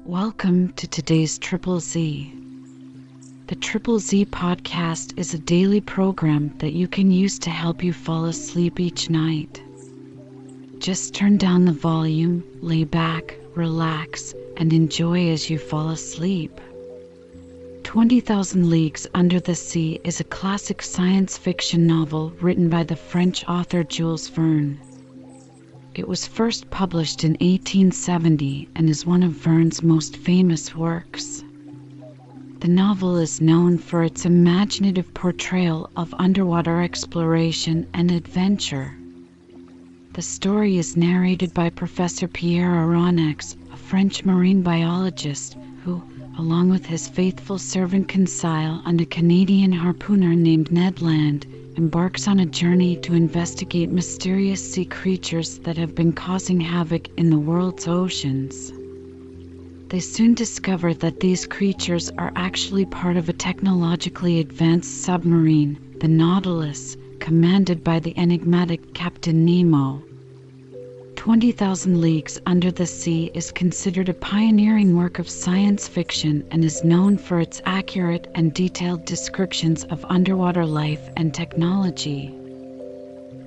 Welcome to today's Triple Z. The Triple Z podcast is a daily program that you can use to help you fall asleep each night. Just turn down the volume, lay back, relax, and enjoy as you fall asleep. 20,000 Leagues Under the Sea is a classic science fiction novel written by the French author Jules Verne. It was first published in 1870 and is one of Verne's most famous works. The novel is known for its imaginative portrayal of underwater exploration and adventure. The story is narrated by Professor Pierre Aronnax, a French marine biologist who, along with his faithful servant Conseil and a Canadian harpooner named Ned Land, embarks on a journey to investigate mysterious sea creatures that have been causing havoc in the world's oceans. They soon discover that these creatures are actually part of a technologically advanced submarine, the Nautilus, commanded by the enigmatic Captain Nemo. 20,000 Leagues Under the Sea is considered a pioneering work of science fiction and is known for its accurate and detailed descriptions of underwater life and technology.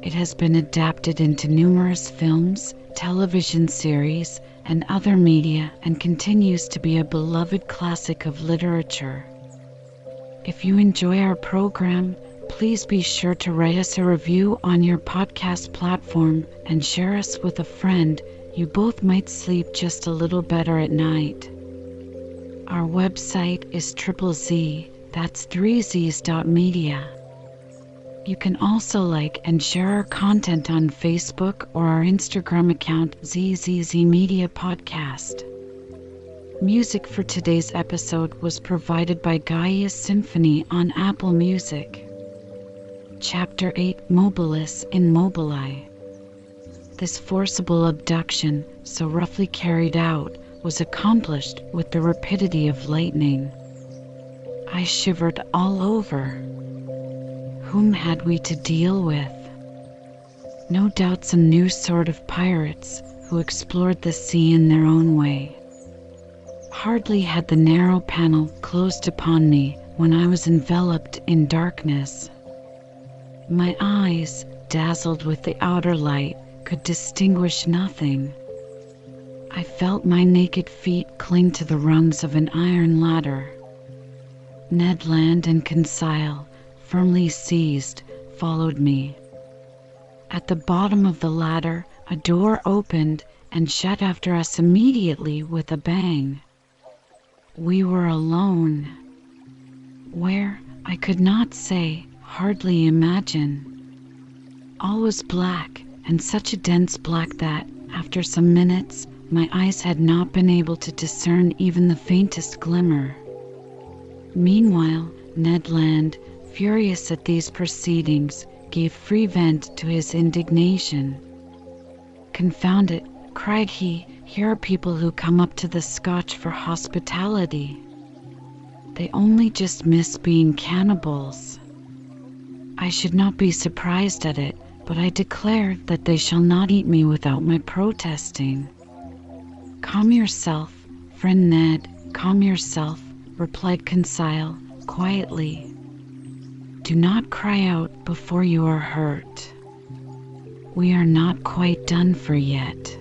It has been adapted into numerous films, television series, and other media and continues to be a beloved classic of literature. If you enjoy our program, please be sure to write us a review on your podcast platform and share us with a friend. You both might sleep just a little better at night. Our website is ZZZ, that's 3z's.media. You can also like and share our content on Facebook or our Instagram account ZZZ Media Podcast. Music for today's episode was provided by Gaia's Symphony on Apple Music. Chapter 8, Mobilis in Mobili. This forcible abduction, so roughly carried out, was accomplished with the rapidity of lightning. I shivered all over. Whom had we to deal with? No doubt some new sort of pirates who explored the sea in their own way. Hardly had the narrow panel closed upon me when I was enveloped in darkness. My eyes, dazzled with the outer light, could distinguish nothing. I felt my naked feet cling to the rungs of an iron ladder. Ned Land and Conseil, firmly seized, followed me. At the bottom of the ladder, a door opened and shut after us immediately with a bang. We were alone. Where, I could not say, hardly imagine. All was black, and such a dense black that, after some minutes, my eyes had not been able to discern even the faintest glimmer. Meanwhile, Ned Land, furious at these proceedings, gave free vent to his indignation. "Confound it," cried he, "here are people who come up to the Scotch for hospitality. They only just miss being cannibals. I should not be surprised at it, but I declare that they shall not eat me without my protesting." "Calm yourself, friend Ned, calm yourself," replied Conseil quietly. "Do not cry out before you are hurt. We are not quite done for yet."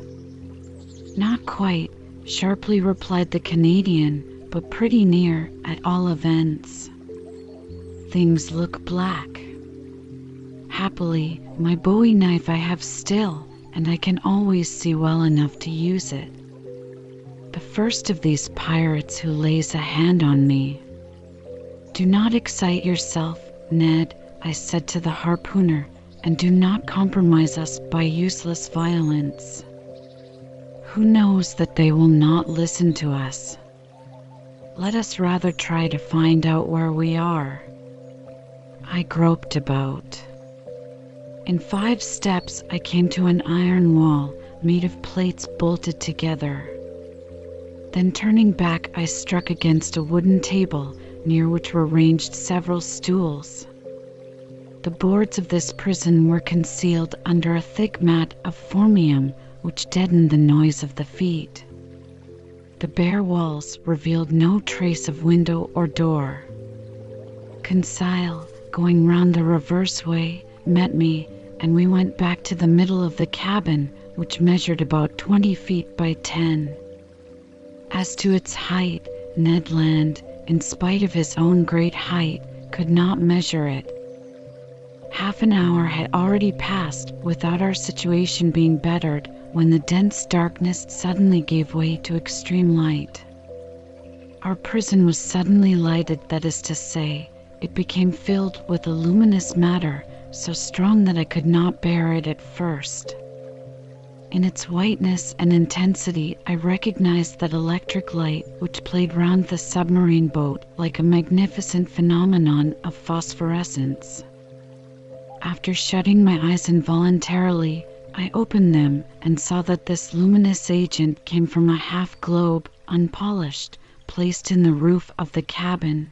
"Not quite," sharply replied the Canadian, "but pretty near, at all events. Things look black. Happily, my bowie knife I have still, and I can always see well enough to use it. The first of these pirates who lays a hand on me." "Do not excite yourself, Ned," I said to the harpooner, "and do not compromise us by useless violence. Who knows that they will not listen to us? Let us rather try to find out where we are." I groped about. In 5 steps I came to an iron wall made of plates bolted together. Then turning back, I struck against a wooden table near which were ranged several stools. The boards of this prison were concealed under a thick mat of formium which deadened the noise of the feet. The bare walls revealed no trace of window or door. Conseil, going round the reverse way, met me, and we went back to the middle of the cabin, which measured about 20 feet by 10. As to its height, Ned Land, in spite of his own great height, could not measure it. Half an hour had already passed without our situation being bettered when the dense darkness suddenly gave way to extreme light. Our prison was suddenly lighted, that is to say, it became filled with a luminous matter so strong that I could not bear it at first. In its whiteness and intensity, I recognized that electric light which played round the submarine boat like a magnificent phenomenon of phosphorescence. After shutting my eyes involuntarily, I opened them and saw that this luminous agent came from a half globe, unpolished, placed in the roof of the cabin.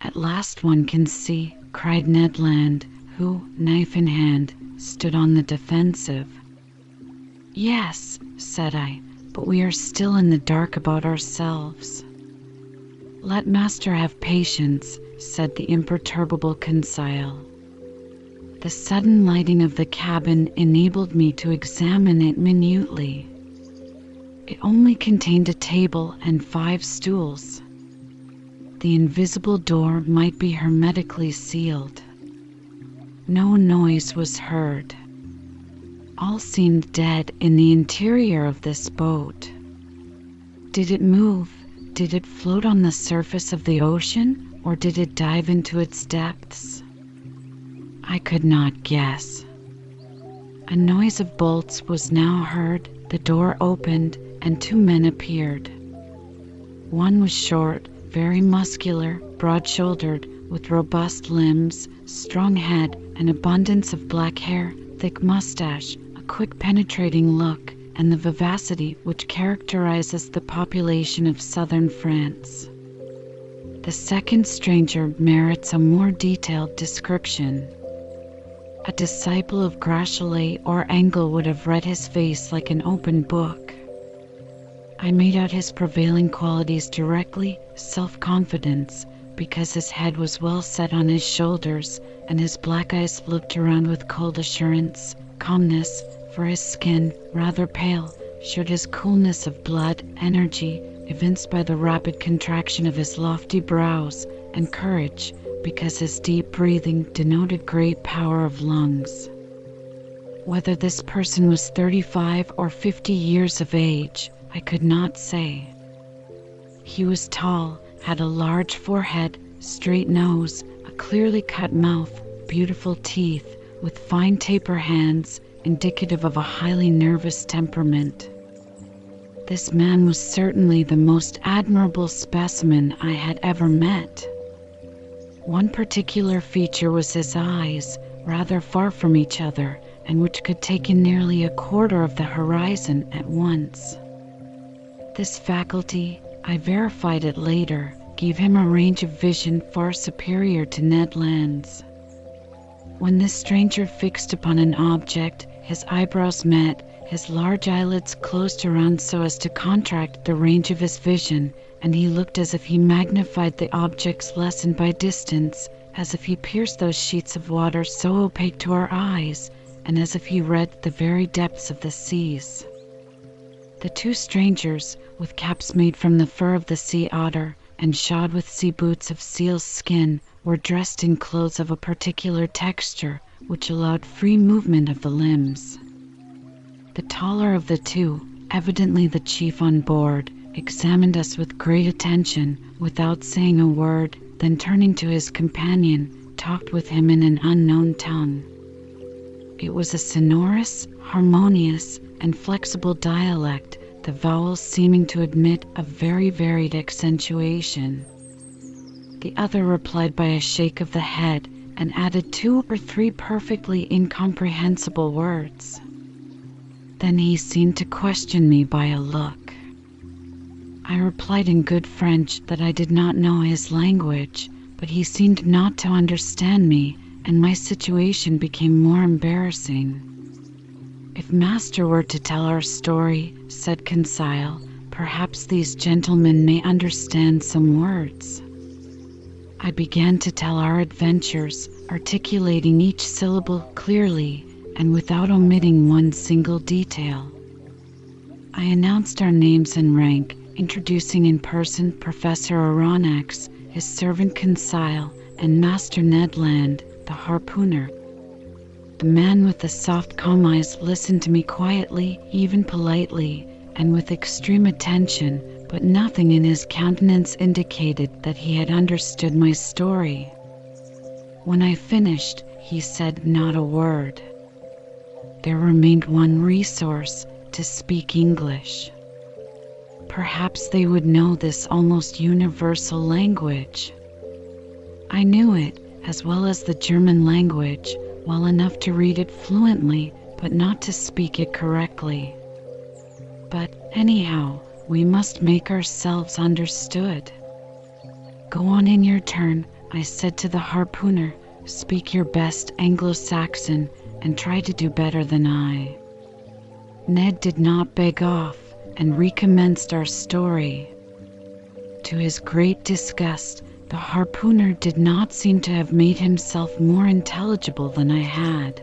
"At last one can see," cried Ned Land, who, knife in hand, stood on the defensive. "Yes," said I, "but we are still in the dark about ourselves." "Let master have patience," said the imperturbable Conseil. The sudden lighting of the cabin enabled me to examine it minutely. It only contained a table and 5 stools. The invisible door might be hermetically sealed. No noise was heard. All seemed dead in the interior of this boat. Did it move? Did it float on the surface of the ocean, or did it dive into its depths? I could not guess. A noise of bolts was now heard, the door opened, and 2 men appeared. One was short, very muscular, broad-shouldered, with robust limbs, strong head, an abundance of black hair, thick mustache, a quick penetrating look, and the vivacity which characterizes the population of southern France. The second stranger merits a more detailed description. A disciple of Grachelais or Engel would have read his face like an open book. I made out his prevailing qualities directly: self-confidence, because his head was well set on his shoulders, and his black eyes looked around with cold assurance; calmness, for his skin, rather pale, showed his coolness of blood; energy, evinced by the rapid contraction of his lofty brows; and courage, because his deep breathing denoted great power of lungs. Whether this person was 35 or 50 years of age, I could not say. He was tall, had a large forehead, straight nose, a clearly cut mouth, beautiful teeth, with fine taper hands, indicative of a highly nervous temperament. This man was certainly the most admirable specimen I had ever met. One particular feature was his eyes, rather far from each other, and which could take in nearly a quarter of the horizon at once. This faculty, I verified it later, gave him a range of vision far superior to Ned Land's. When this stranger fixed upon an object, his eyebrows met, his large eyelids closed around so as to contract the range of his vision, and he looked as if he magnified the objects lessened by distance, as if he pierced those sheets of water so opaque to our eyes, and as if he read the very depths of the seas. The 2 strangers, with caps made from the fur of the sea otter, and shod with sea boots of seal's skin, were dressed in clothes of a particular texture, which allowed free movement of the limbs. The taller of the 2, evidently the chief on board, examined us with great attention, without saying a word, then turning to his companion, talked with him in an unknown tongue. It was a sonorous, harmonious, and flexible dialect, the vowels seeming to admit of very varied accentuation. The other replied by a shake of the head, and added 2 or 3 perfectly incomprehensible words. Then he seemed to question me by a look. I replied in good French that I did not know his language, but he seemed not to understand me, and my situation became more embarrassing. "If master were to tell our story," said Conseil, Perhaps these gentlemen may understand some words. I began to tell our adventures, articulating each syllable clearly and without omitting one single detail. I announced our names and rank, introducing in person Professor Aronnax, his servant Conseil, and Master Ned Land, the harpooner. The man with the soft calm eyes listened to me quietly, even politely, and with extreme attention, but nothing in his countenance indicated that he had understood my story. When I finished, he said not a word. There remained one resource: to speak English. Perhaps they would know this almost universal language. I knew it, as well as the German language, well enough to read it fluently, but not to speak it correctly. But, anyhow, we must make ourselves understood. Go on in your turn, I said to the harpooner. Speak your best Anglo-Saxon and try to do better than I. Ned did not beg off and recommenced our story. To his great disgust, the harpooner did not seem to have made himself more intelligible than I had.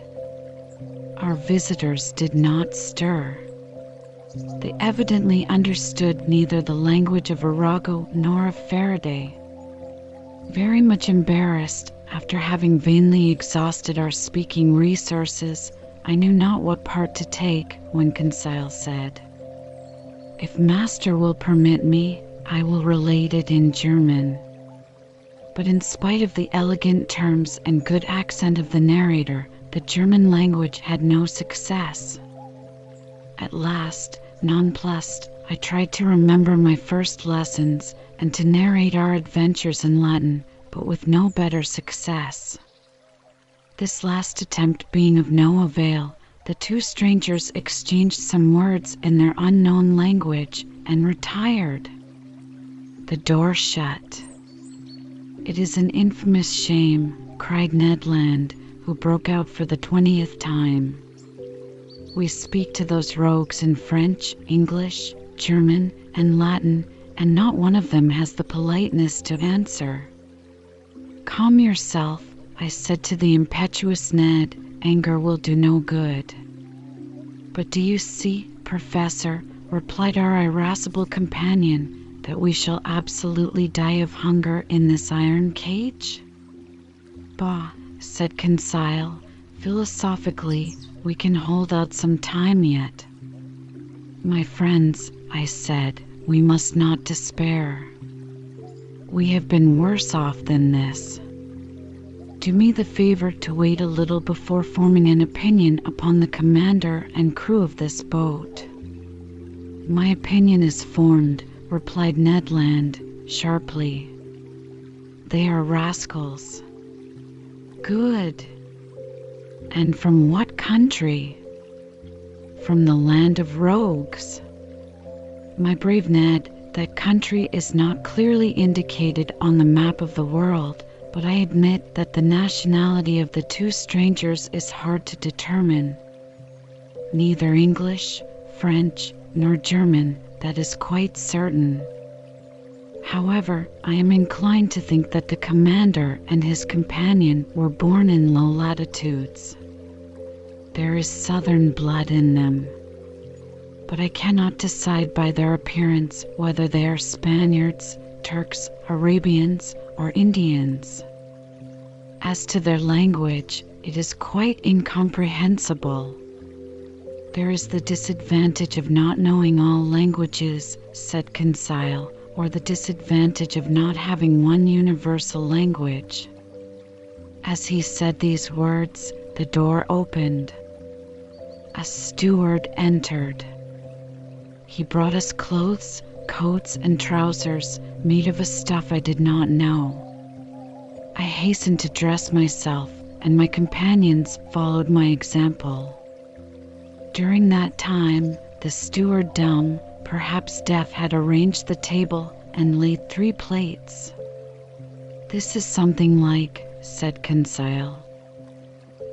Our visitors did not stir. They evidently understood neither the language of Arago nor of Faraday. Very much embarrassed, after having vainly exhausted our speaking resources, I knew not what part to take when Conseil said, "If Master will permit me, I will relate it in German." But in spite of the elegant terms and good accent of the narrator, the German language had no success. At last, nonplussed, I tried to remember my first lessons and to narrate our adventures in Latin, but with no better success. This last attempt being of no avail, the two strangers exchanged some words in their unknown language and retired. The door shut. "It is an infamous shame," cried Ned Land, who broke out for the 20th time. "We speak to those rogues in French, English, German, and Latin, and not one of them has the politeness to answer." "Calm yourself," I said to the impetuous Ned. "Anger will do no good." "But do you see, Professor," replied our irascible companion, "that we shall absolutely die of hunger in this iron cage?" "Bah," said Conseil, "philosophically, we can hold out some time yet." "My friends," I said, "we must not despair. We have been worse off than this. Do me the favor to wait a little before forming an opinion upon the commander and crew of this boat." "My opinion is formed," replied Ned Land, sharply. "They are rascals." "Good. And from what country?" "From the land of rogues." "My brave Ned, that country is not clearly indicated on the map of the world, but I admit that the nationality of the two strangers is hard to determine. Neither English, French, nor German, that is quite certain. However, I am inclined to think that the commander and his companion were born in low latitudes. There is southern blood in them. But I cannot decide by their appearance whether they are Spaniards, Turks, Arabians, or Indians. As to their language, it is quite incomprehensible." "There is the disadvantage of not knowing all languages," said Conseil, "or the disadvantage of not having one universal language." As he said these words, the door opened. A steward entered. He brought us clothes, coats, and trousers made of a stuff I did not know. I hastened to dress myself, and my companions followed my example. During that time, the steward, dumb, perhaps deaf, had arranged the table and laid 3 plates. "This is something like," said Conseil.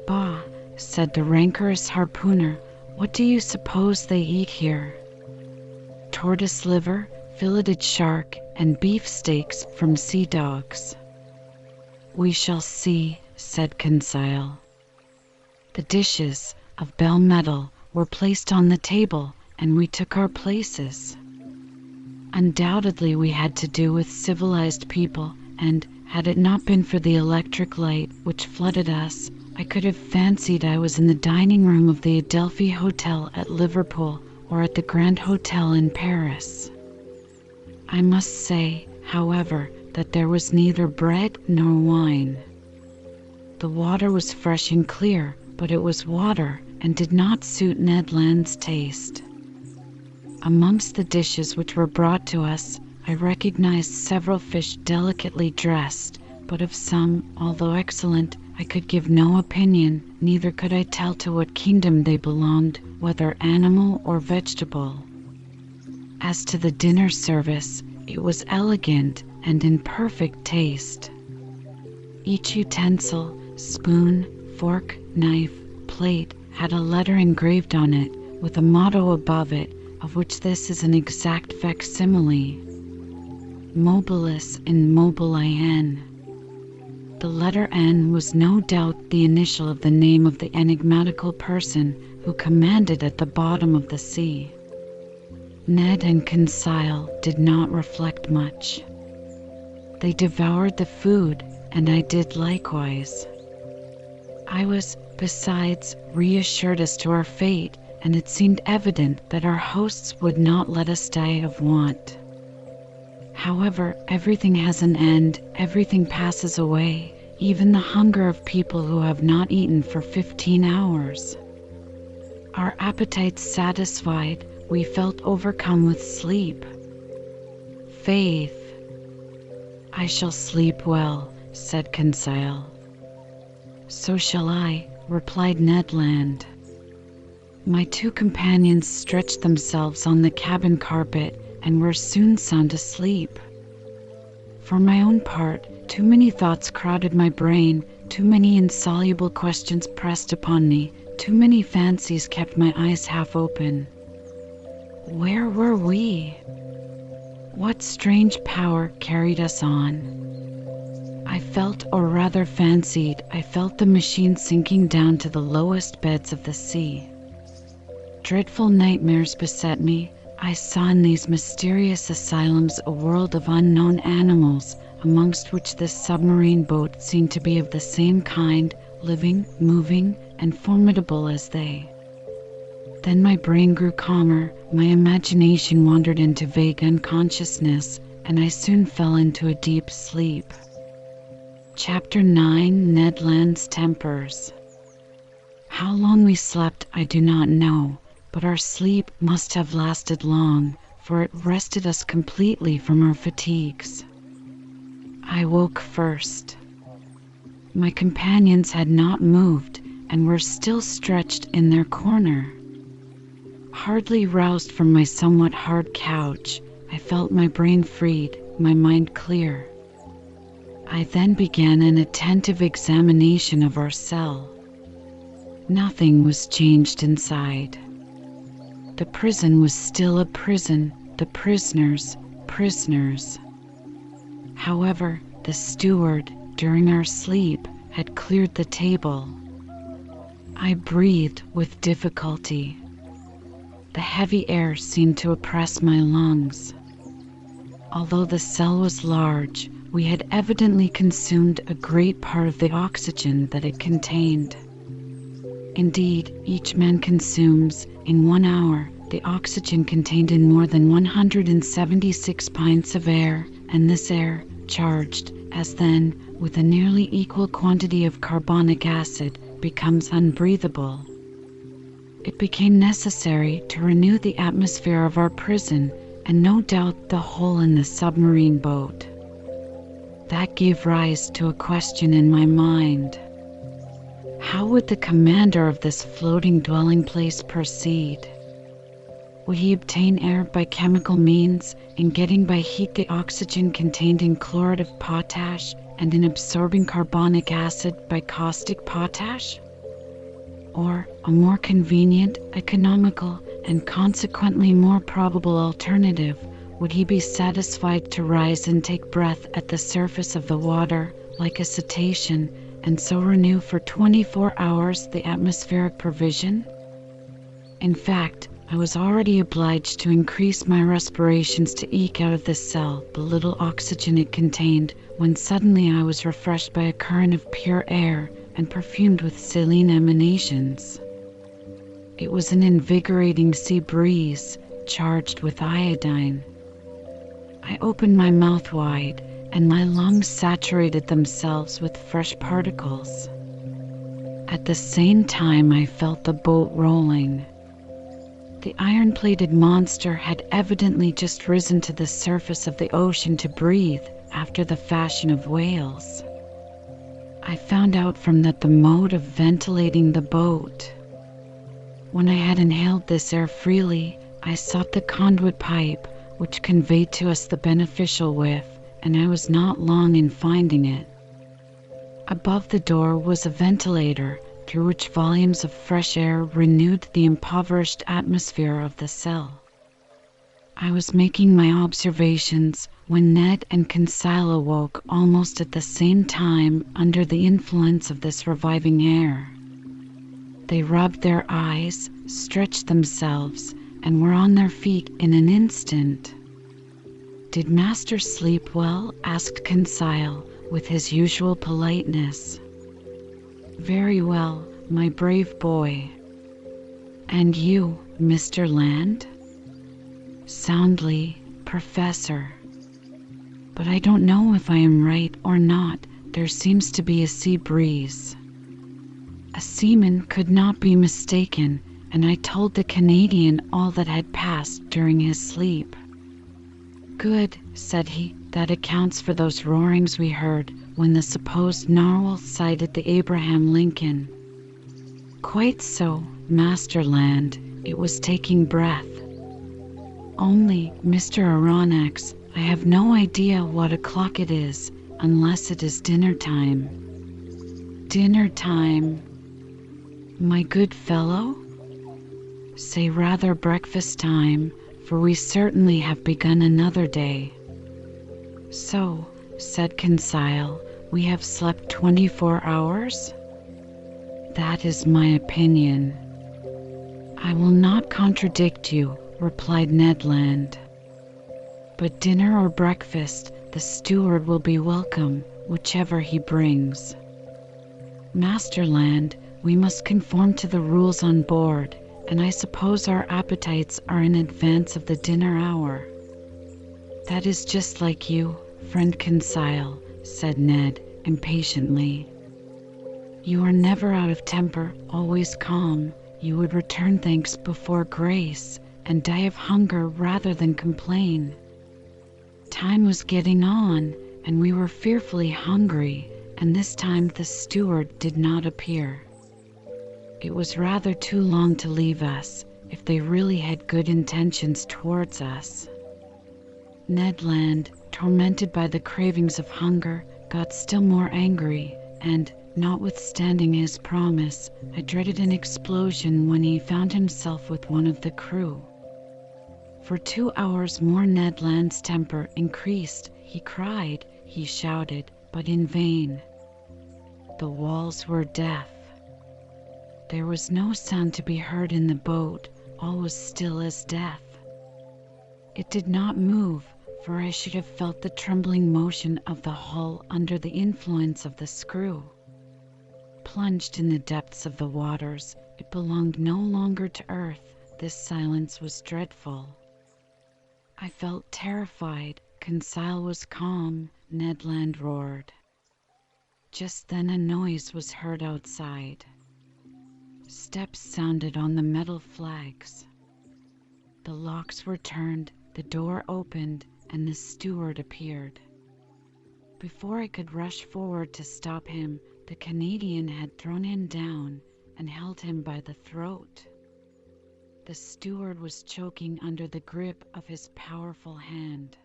"Bah," said the rancorous harpooner, "what do you suppose they eat here?" tortoise liver, filleted shark, and beefsteaks from sea dogs. "We shall see," said Conseil. The dishes, of bell metal, were placed on the table, and we took our places. Undoubtedly we had to do with civilized people, and, had it not been for the electric light which flooded us, I could have fancied I was in the dining room of the Adelphi Hotel at Liverpool or at the Grand Hotel in Paris. I must say, however, that there was neither bread nor wine. The water was fresh and clear, but it was water and did not suit Ned Land's taste. Amongst the dishes which were brought to us, I recognized several fish delicately dressed, but of some, although excellent, I could give no opinion, neither could I tell to what kingdom they belonged, whether animal or vegetable. As to the dinner service, it was elegant and in perfect taste. Each utensil, spoon, fork, knife, plate, had a letter engraved on it, with a motto above it, of which this is an exact facsimile: Mobilis in mobili N. The letter N was no doubt the initial of the name of the enigmatical person who commanded at the bottom of the sea. Ned and Conseil did not reflect much. They devoured the food, and I did likewise. I was, besides, reassured as to our fate, and it seemed evident that our hosts would not let us die of want. However, everything has an end, everything passes away, even the hunger of people who have not eaten for 15 hours. Our appetites satisfied, we felt overcome with sleep. Faith. "I shall sleep well," said Conseil. "So shall I," replied Ned Land. My two companions stretched themselves on the cabin carpet and were soon sound asleep. For my own part, too many thoughts crowded my brain, too many insoluble questions pressed upon me, too many fancies kept my eyes half open. Where were we? What strange power carried us on? I felt, or rather fancied, I felt the machine sinking down to the lowest beds of the sea. Dreadful nightmares beset me. I saw in these mysterious asylums a world of unknown animals, amongst which this submarine boat seemed to be of the same kind, living, moving, and formidable as they. Then my brain grew calmer, my imagination wandered into vague unconsciousness, and I soon fell into a deep sleep. Chapter 9: Ned Land's Tempers. How long we slept I do not know, but our sleep must have lasted long, for it rested us completely from our fatigues. I woke first. My companions had not moved, and were still stretched in their corner. Hardly roused from my somewhat hard couch, I felt my brain freed, my mind clear. I then began an attentive examination of our cell. Nothing was changed inside. The prison was still a prison, the prisoners, prisoners. However, the steward, during our sleep, had cleared the table. I breathed with difficulty. The heavy air seemed to oppress my lungs. Although the cell was large, we had evidently consumed a great part of the oxygen that it contained. Indeed, each man consumes, in 1 hour, the oxygen contained in more than 176 pints of air, and this air, charged, as then, with a nearly equal quantity of carbonic acid, becomes unbreathable. It became necessary to renew the atmosphere of our prison, and no doubt the hole in the submarine boat. That gave rise to a question in my mind. How would the commander of this floating dwelling place proceed? Would he obtain air by chemical means, in getting by heat the oxygen contained in chlorid of potash, and in absorbing carbonic acid by caustic potash? Or a more convenient, economical, and consequently more probable alternative, would he be satisfied to rise and take breath at the surface of the water like a cetacean, and so renew for 24 hours the atmospheric provision? In fact, I was already obliged to increase my respirations to eke out of the cell the little oxygen it contained, when suddenly I was refreshed by a current of pure air and perfumed with saline emanations. It was an invigorating sea breeze, charged with iodine. I opened my mouth wide, and my lungs saturated themselves with fresh particles. At the same time, I felt the boat rolling. The iron-plated monster had evidently just risen to the surface of the ocean to breathe, after the fashion of whales. I found out from that the mode of ventilating the boat. When I had inhaled this air freely, I sought the conduit pipe, which conveyed to us the beneficial whiff, and I was not long in finding it. Above the door was a ventilator, through which volumes of fresh air renewed the impoverished atmosphere of the cell. I was making my observations when Ned and Conseil awoke almost at the same time under the influence of this reviving air. They rubbed their eyes, stretched themselves, and were on their feet in an instant. "Did Master sleep well?" asked Conseil, with his usual politeness. "Very well, my brave boy." "And you, Mr. Land?" "Soundly, Professor. But I don't know if I am right or not. There seems to be a sea breeze." A seaman could not be mistaken, and I told the Canadian all that had passed during his sleep. "Good," said he, "that accounts for those roarings we heard when the supposed narwhal sighted the Abraham Lincoln." "Quite so, Master Land. It was taking breath. Only, Mr. Aronnax, I have no idea what o'clock it is, unless it is dinner time." "Dinner time, my good fellow?" "Say rather breakfast time, for we certainly have begun another day." "So," said Conseil, "we have slept 24 hours?" "That is my opinion." "I will not contradict you," replied Ned Land. "But dinner or breakfast, the steward will be welcome, whichever he brings." "Master Land, we must conform to the rules on board, and I suppose our appetites are in advance of the dinner hour." "That is just like you, friend Conseil," said Ned impatiently. "You are never out of temper, always calm. You would return thanks before grace, and die of hunger rather than complain." Time was getting on, and we were fearfully hungry, and this time the steward did not appear. It was rather too long to leave us, if they really had good intentions towards us. Ned Land, tormented by the cravings of hunger, got still more angry, and, notwithstanding his promise, I dreaded an explosion when he found himself with one of the crew. For 2 hours more Ned Land's temper increased. He cried, he shouted, but in vain. The walls were deaf. There was no sound to be heard in the boat. All was still as death. It did not move, for I should have felt the trembling motion of the hull under the influence of the screw. Plunged in the depths of the waters, it belonged no longer to earth. This silence was dreadful. I felt terrified. Conseil was calm. Ned Land roared. Just then a noise was heard outside. Steps sounded on the metal flags. The locks were turned, the door opened, and the steward appeared. Before I could rush forward to stop him, the Canadian had thrown him down and held him by the throat. The steward was choking under the grip of his powerful hand.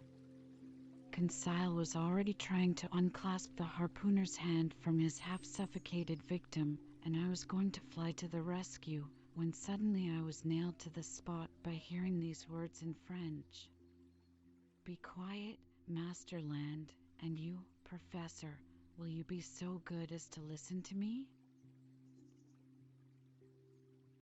Conseil was already trying to unclasp the harpooner's hand from his half-suffocated victim, and I was going to fly to the rescue when suddenly I was nailed to the spot by hearing these words in French. Be quiet, Master Land, and you, Professor, will you be so good as to listen to me?